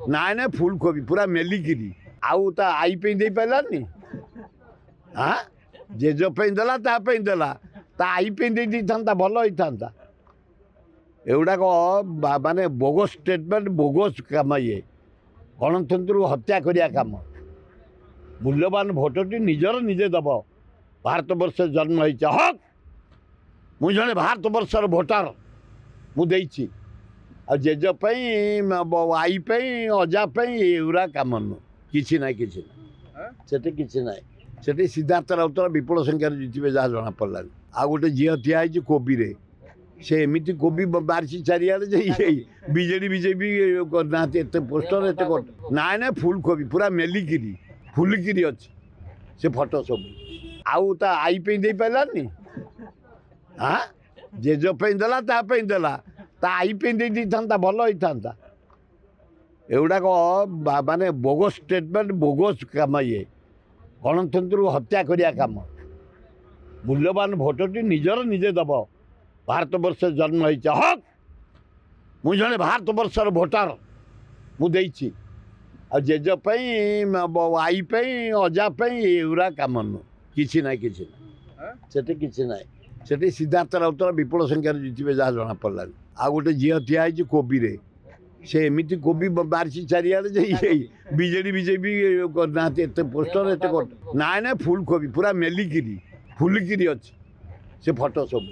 नाई ना फुलकोबी पूरा मेलिकी आउ ता आई पे दे पारानी हाँ जेज देला देला ता आई पे दे था भल होता एगुड़ाक माने बोगस स्टेटमेंट बोगस कम ये गणतंत्र हत्या करिया काम मूल्यवान भोटटी निजर निजे दब भारत वर्ष जन्म होइछ हक मु जने भारत वर्षर भोटर मुझे आ जेज आई अजा एगुरा कम नु कि ना कि ना से सिद्धार्थ राउतर विपुल संख्यार जितबे जहाँ जना पड़लानी आ गोटे झील ठियाई कोबी रे से एमती कोबी मार्च चारिआडे बीजेडी बीजेपी करना एत पोस्टर एत ना ना फुलकोबी पूरा मेलिकी फुलिकी अच्छी से फटो सब आउ ता आई पे दे पारानी हाँ जेज देला देला ता आई पे दे था भल होता एगुड़ाक माने बोगस स्टेटमेंट बोगस कम ये गणतंत्र हत्या करिया काम मूल्यवान भोटटी निजर निजे दब भारत वर्ष जन्म होइछ हक मु जने भारत वर्षर भोटर मुझे आ जेज आई अजा एगुरा कम नु कि ना से सिद्धार्थ राउतर विपुल संख्यार जितबे जहाँ जना पड़लानी आ गोटे झील ठियाई कोबी रे से एमती कोबी मार्च चारिआडे बीजेडी बीजेपी करना एत पोस्टर एत ना ना फुलकोबी पूरा मेलिकी फुलिकी अच्छी से फटो सब